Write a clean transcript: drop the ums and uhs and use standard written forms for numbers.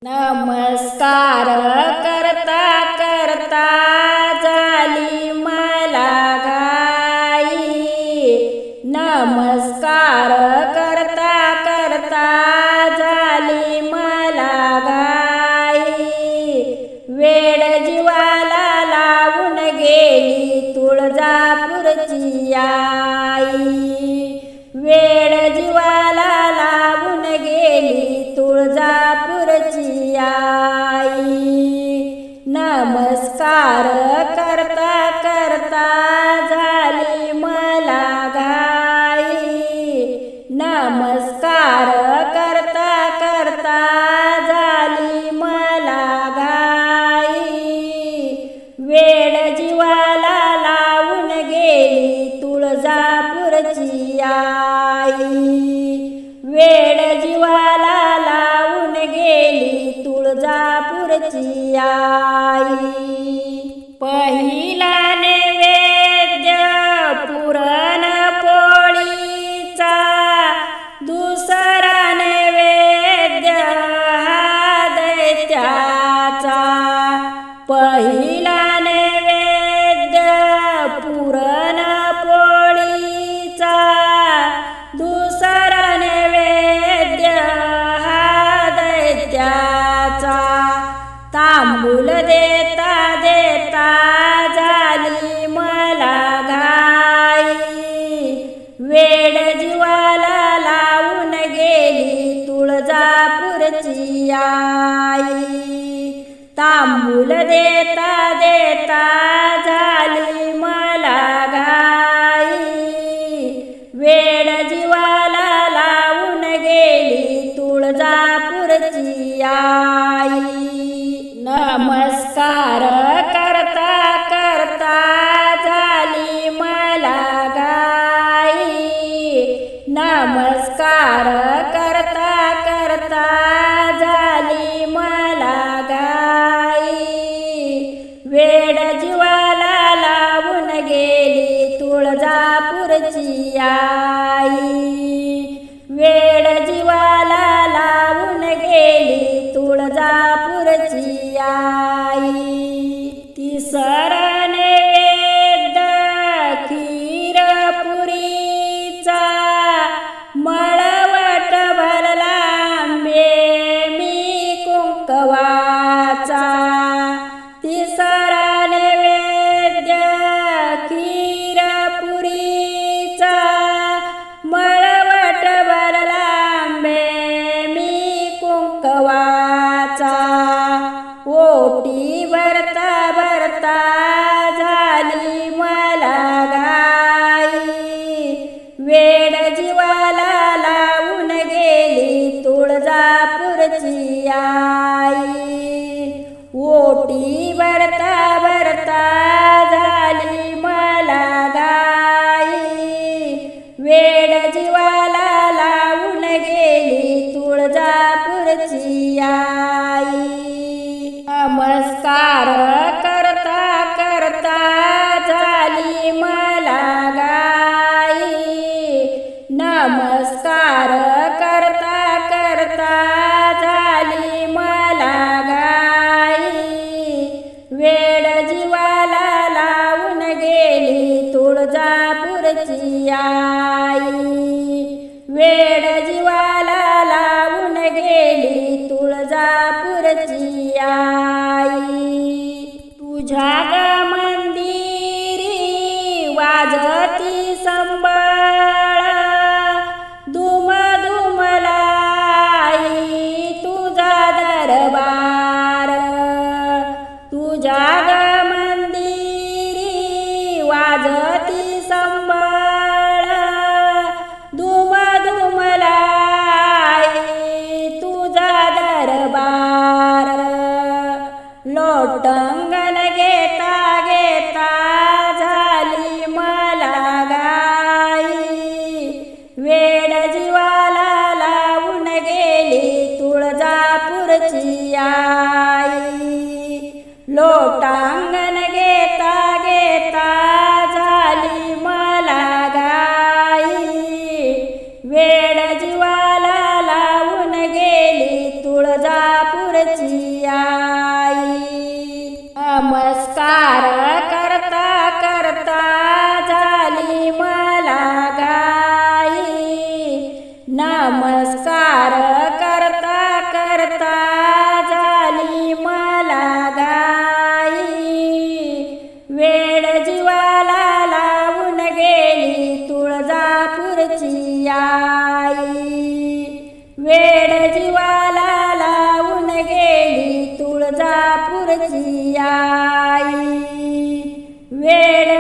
नमस्कार करता करता झाली मला घाई। नमस्कार करता करता झाली मला घाई। वेळ जीवाला लावून गेली तुळजापूरची आई। वेळ जीवाला लावून गेली तुळजापूरची आई। नमस्कार करता करता झाली मला घाई। नमस्कार करता करता झाली मला घाई। वेळ जीवाला लावून गेली तुळजापूरची आई। वेळ जीवाला लावून गेली तुळजापूरची आई। पहिला नैवेद्य पुरणपोळीचा, दुसरा नैवेद्य हा दैत्याचा। पहिला नैवेद्य पुरणपोळीचा, दुसरा नैवेद्य हा दैत्याचा। तांबूल देता देता झाली मला घाई। वेळ जीवाला लावून गेली तुळजापूरची आई। तांबूल देता देता झाली मला घाई। वेळ जीवाला लावून गेली तुळजापूरची आई। नमस्कार करता करता झाली मला घाई। नमस्कार करता करता झाली मला घाई। वेळ जीवाला लावून गेली तुळजापूरची आई। वेळ जीवाला लावून गेली तुळजापूरची आई। तिसरा नैवेद्य खीर पुरीचा, मळवट भरला आंबे मी कुंकवाचा। तिसरा नैवेद्य खीर पुरीचा, मळवट भरला आंबे मी कुंकवाचा। ओटी भरता भरता झाली मला घाई। वेळ जीवाला लावून गेली तुळजापूरची आई। ओटी भरता भरता झाली मला घाई। वेळ जीवाला लावून गेली तुळजापूरची आई। नमस्कार करता करता झाली मला घाई। नमस्कार करता करता झाली मला घाई। वेळ जीवाला लावून गेली तुळजापूरची आई। वेळ जीवाला लावून गेली तुळजापूरची आई। तुझ्या ग मंदिरी वाजती संबळ, दुम दुमला आई तुझा दरबार। तुझ्या ग मंदिरी वाजती संबळ, दुम दुमला आई तुझा दरबार। लोटंगण घेता तुळजापूरची आई. नमस्कार करता करता झाली मला घाई. नमस्कार करता करता झाली मला घाई. वेळ जीवाला लावून गेली तुळजापूरची आई. वेळ जीवाला लावून गेली तुळजापूरची आई. वेळ